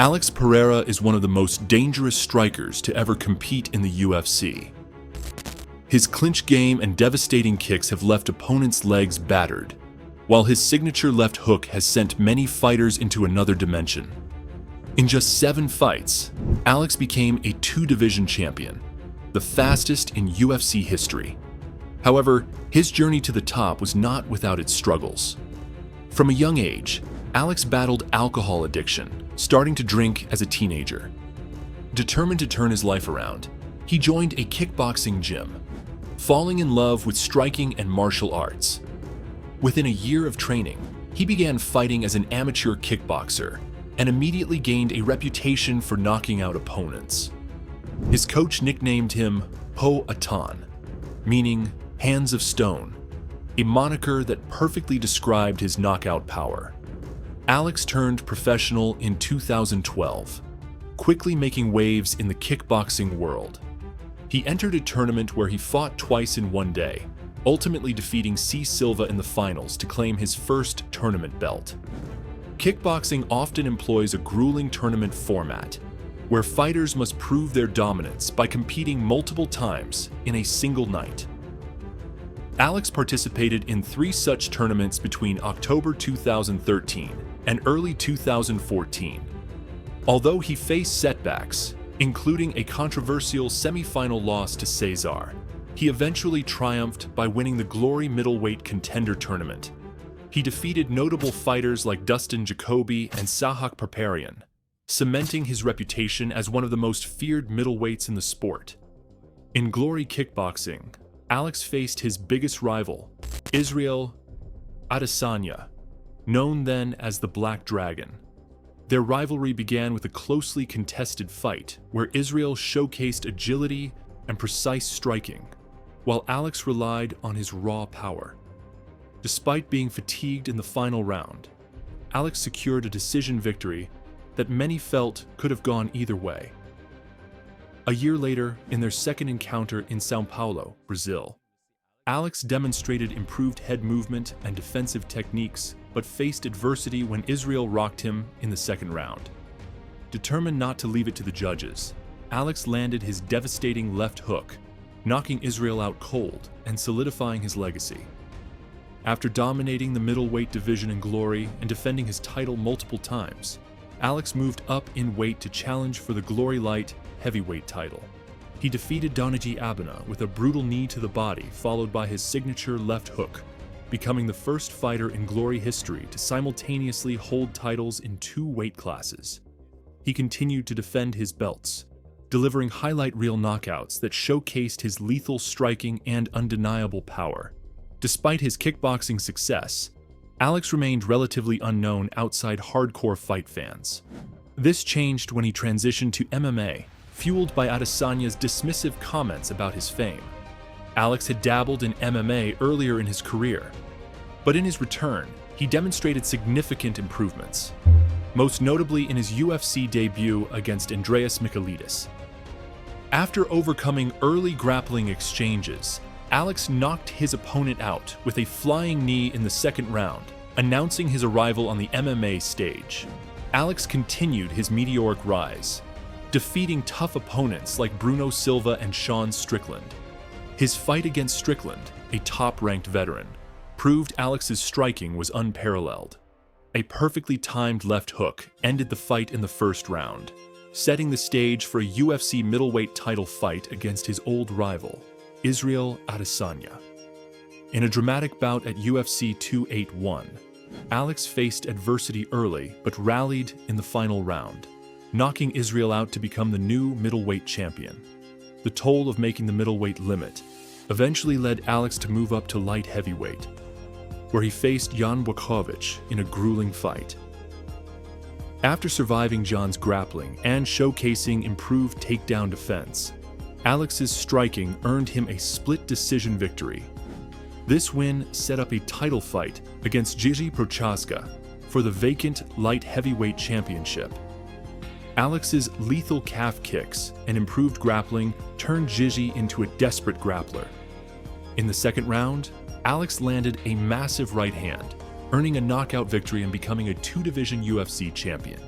Alex Pereira is one of the most dangerous strikers to ever compete in the UFC. His clinch game and devastating kicks have left opponents' legs battered, while his signature left hook has sent many fighters into another dimension. In just 7 fights, Alex became a 2-division champion, the fastest in UFC history. However, his journey to the top was not without its struggles. From a young age, Alex battled alcohol addiction, starting to drink as a teenager. Determined to turn his life around, he joined a kickboxing gym, falling in love with striking and martial arts. Within a year of training, he began fighting as an amateur kickboxer and immediately gained a reputation for knocking out opponents. His coach nicknamed him Poatan, meaning hands of stone, a moniker that perfectly described his knockout power. Alex turned professional in 2012, quickly making waves in the kickboxing world. He entered a tournament where he fought twice in one day, ultimately defeating C. Silva in the finals to claim his first tournament belt. Kickboxing often employs a grueling tournament format, where fighters must prove their dominance by competing multiple times in a single night. Alex participated in 3 such tournaments between October 2013 and early 2014. Although he faced setbacks, including a controversial semi-final loss to Cesar, he eventually triumphed by winning the Glory Middleweight Contender Tournament. He defeated notable fighters like Dustin Jacoby and Sahak Parparian, cementing his reputation as one of the most feared middleweights in the sport. In Glory Kickboxing, Alex faced his biggest rival, Israel Adesanya, known then as the Black Dragon. Their rivalry began with a closely contested fight where Israel showcased agility and precise striking, while Alex relied on his raw power. Despite being fatigued in the final round, Alex secured a decision victory that many felt could have gone either way. A year later, in their second encounter in São Paulo, Brazil, Alex demonstrated improved head movement and defensive techniques, but faced adversity when Israel rocked him in the second round. Determined not to leave it to the judges, Alex landed his devastating left hook, knocking Israel out cold and solidifying his legacy. After dominating the middleweight division in Glory and defending his title multiple times, Alex moved up in weight to challenge for the Glory Light heavyweight title. He defeated Donigi Abena with a brutal knee to the body, followed by his signature left hook, becoming the first fighter in Glory history to simultaneously hold titles in 2 weight classes. He continued to defend his belts, delivering highlight reel knockouts that showcased his lethal striking and undeniable power. Despite his kickboxing success, Alex remained relatively unknown outside hardcore fight fans. This changed when he transitioned to MMA, fueled by Adesanya's dismissive comments about his fame. Alex had dabbled in MMA earlier in his career, but in his return, he demonstrated significant improvements, most notably in his UFC debut against Andreas Michailidis. After overcoming early grappling exchanges, Alex knocked his opponent out with a flying knee in the second round, announcing his arrival on the MMA stage. Alex continued his meteoric rise, defeating tough opponents like Bruno Silva and Sean Strickland. His fight against Strickland, a top-ranked veteran, proved Alex's striking was unparalleled. A perfectly timed left hook ended the fight in the first round, setting the stage for a UFC middleweight title fight against his old rival, Israel Adesanya. In a dramatic bout at UFC 281, Alex faced adversity early but rallied in the final round, knocking Israel out to become the new middleweight champion. The toll of making the middleweight limit eventually led Alex to move up to light heavyweight, where he faced Jan Błachowicz in a grueling fight. After surviving Jan's grappling and showcasing improved takedown defense, Alex's striking earned him a split decision victory. This win set up a title fight against Jiří Procházka for the vacant light heavyweight championship. Alex's lethal calf kicks and improved grappling turned Jiří into a desperate grappler. In the second round, Alex landed a massive right hand, earning a knockout victory and becoming a 2-division UFC champion.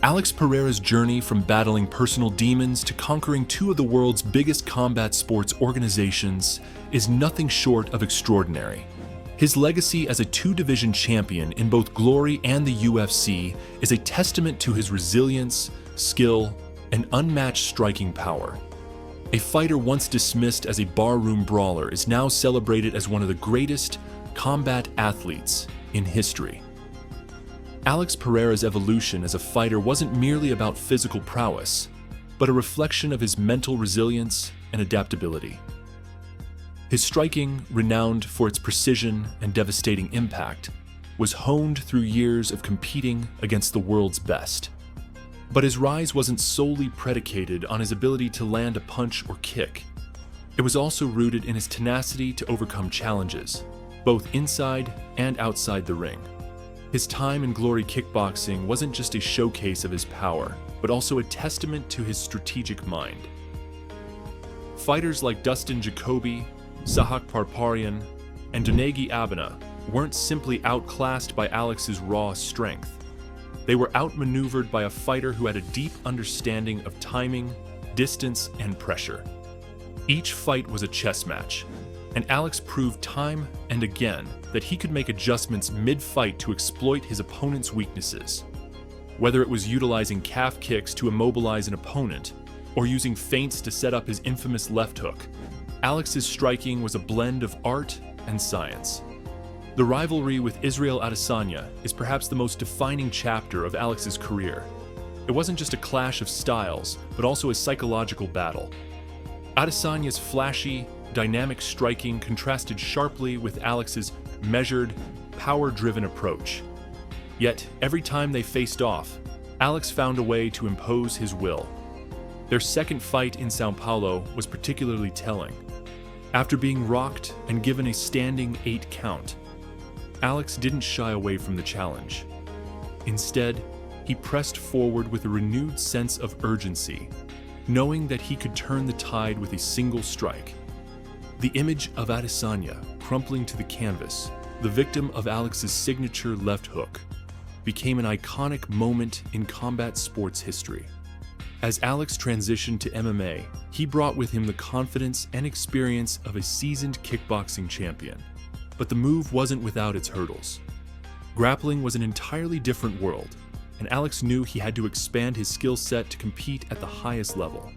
Alex Pereira's journey from battling personal demons to conquering two of the world's biggest combat sports organizations is nothing short of extraordinary. His legacy as a two-division champion in both Glory and the UFC is a testament to his resilience, skill, and unmatched striking power. A fighter once dismissed as a barroom brawler is now celebrated as one of the greatest combat athletes in history. Alex Pereira's evolution as a fighter wasn't merely about physical prowess, but a reflection of his mental resilience and adaptability. His striking, renowned for its precision and devastating impact, was honed through years of competing against the world's best. But his rise wasn't solely predicated on his ability to land a punch or kick. It was also rooted in his tenacity to overcome challenges, both inside and outside the ring. His time in Glory kickboxing wasn't just a showcase of his power, but also a testament to his strategic mind. Fighters like Dustin Jacoby, Sahak Parparian, and Donegi Abena weren't simply outclassed by Alex's raw strength. They were outmaneuvered by a fighter who had a deep understanding of timing, distance, and pressure. Each fight was a chess match, and Alex proved time and again that he could make adjustments mid-fight to exploit his opponent's weaknesses. Whether it was utilizing calf kicks to immobilize an opponent, or using feints to set up his infamous left hook, Alex's striking was a blend of art and science. The rivalry with Israel Adesanya is perhaps the most defining chapter of Alex's career. It wasn't just a clash of styles, but also a psychological battle. Adesanya's flashy, dynamic striking contrasted sharply with Alex's measured, power-driven approach. Yet, every time they faced off, Alex found a way to impose his will. Their second fight in São Paulo was particularly telling. After being rocked and given a standing 8 count, Alex didn't shy away from the challenge. Instead, he pressed forward with a renewed sense of urgency, knowing that he could turn the tide with a single strike. The image of Adesanya crumpling to the canvas, the victim of Alex's signature left hook, became an iconic moment in combat sports history. As Alex transitioned to MMA, he brought with him the confidence and experience of a seasoned kickboxing champion. But the move wasn't without its hurdles. Grappling was an entirely different world, and Alex knew he had to expand his skill set to compete at the highest level.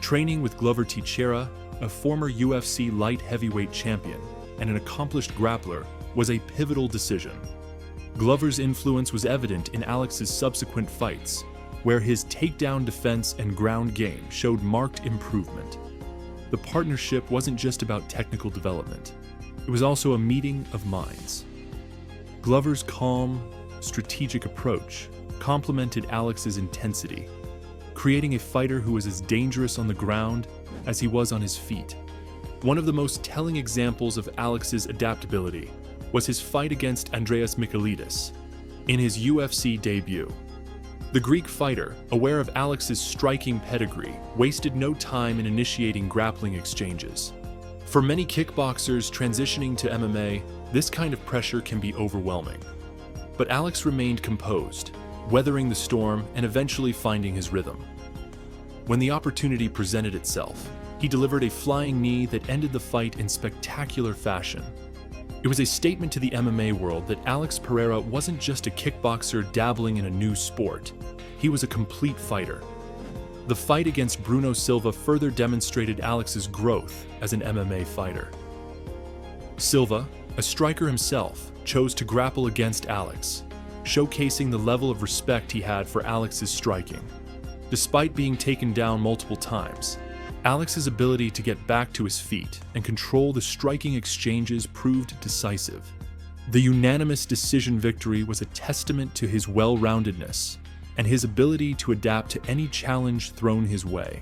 Training with Glover Teixeira, a former UFC light heavyweight champion and an accomplished grappler, was a pivotal decision. Glover's influence was evident in Alex's subsequent fights, where his takedown defense and ground game showed marked improvement. The partnership wasn't just about technical development. It was also a meeting of minds. Glover's calm, strategic approach complemented Alex's intensity, creating a fighter who was as dangerous on the ground as he was on his feet. One of the most telling examples of Alex's adaptability was his fight against Andreas Michailidis in his UFC debut. The Greek fighter, aware of Alex's striking pedigree, wasted no time in initiating grappling exchanges. For many kickboxers transitioning to MMA, this kind of pressure can be overwhelming. But Alex remained composed, weathering the storm and eventually finding his rhythm. When the opportunity presented itself, he delivered a flying knee that ended the fight in spectacular fashion. It was a statement to the MMA world that Alex Pereira wasn't just a kickboxer dabbling in a new sport. He was a complete fighter. The fight against Bruno Silva further demonstrated Alex's growth as an MMA fighter. Silva, a striker himself, chose to grapple against Alex, showcasing the level of respect he had for Alex's striking. Despite being taken down multiple times, Alex's ability to get back to his feet and control the striking exchanges proved decisive. The unanimous decision victory was a testament to his well-roundedness and his ability to adapt to any challenge thrown his way.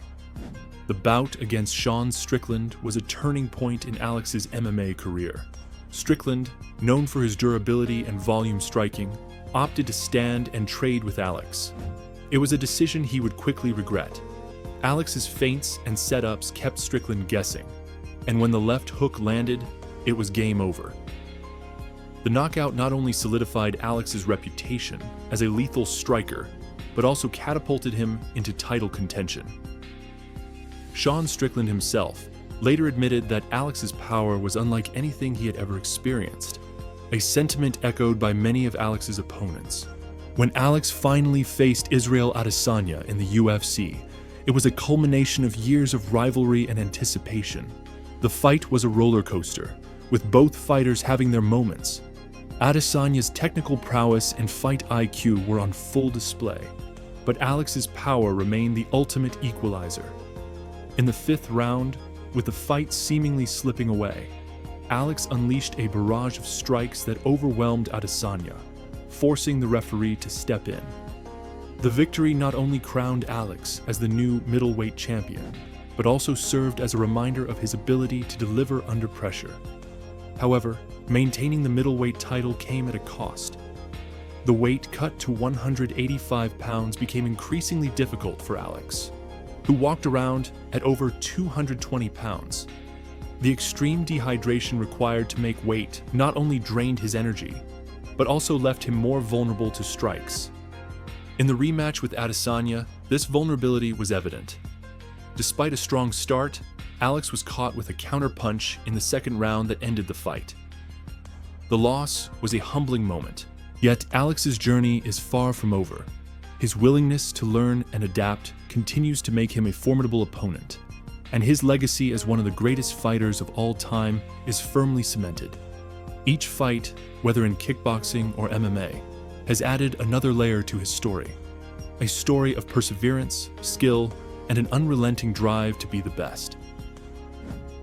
The bout against Sean Strickland was a turning point in Alex's MMA career. Strickland, known for his durability and volume striking, opted to stand and trade with Alex. It was a decision he would quickly regret. Alex's feints and setups kept Strickland guessing, and when the left hook landed, it was game over. The knockout not only solidified Alex's reputation as a lethal striker, but also catapulted him into title contention. Sean Strickland himself later admitted that Alex's power was unlike anything he had ever experienced, a sentiment echoed by many of Alex's opponents. When Alex finally faced Israel Adesanya in the UFC, it was a culmination of years of rivalry and anticipation. The fight was a roller coaster, with both fighters having their moments. Adesanya's technical prowess and fight IQ were on full display, but Alex's power remained the ultimate equalizer. In the fifth round, with the fight seemingly slipping away, Alex unleashed a barrage of strikes that overwhelmed Adesanya, forcing the referee to step in. The victory not only crowned Alex as the new middleweight champion, but also served as a reminder of his ability to deliver under pressure. However, maintaining the middleweight title came at a cost. The weight cut to 185 pounds became increasingly difficult for Alex, who walked around at over 220 pounds. The extreme dehydration required to make weight not only drained his energy, but also left him more vulnerable to strikes. In the rematch with Adesanya, this vulnerability was evident. Despite a strong start, Alex was caught with a counterpunch in the second round that ended the fight. The loss was a humbling moment, yet Alex's journey is far from over. His willingness to learn and adapt continues to make him a formidable opponent, and his legacy as one of the greatest fighters of all time is firmly cemented. Each fight, whether in kickboxing or MMA, has added another layer to his story, a story of perseverance, skill, and an unrelenting drive to be the best.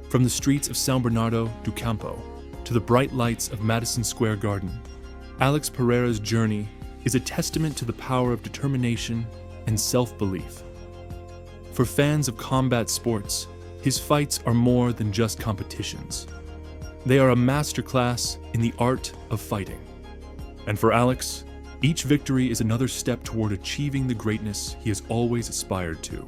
From the streets of São Bernardo do Campo to the bright lights of Madison Square Garden, Alex Pereira's journey is a testament to the power of determination and self-belief. For fans of combat sports, his fights are more than just competitions. They are a masterclass in the art of fighting. And for Alex, each victory is another step toward achieving the greatness he has always aspired to.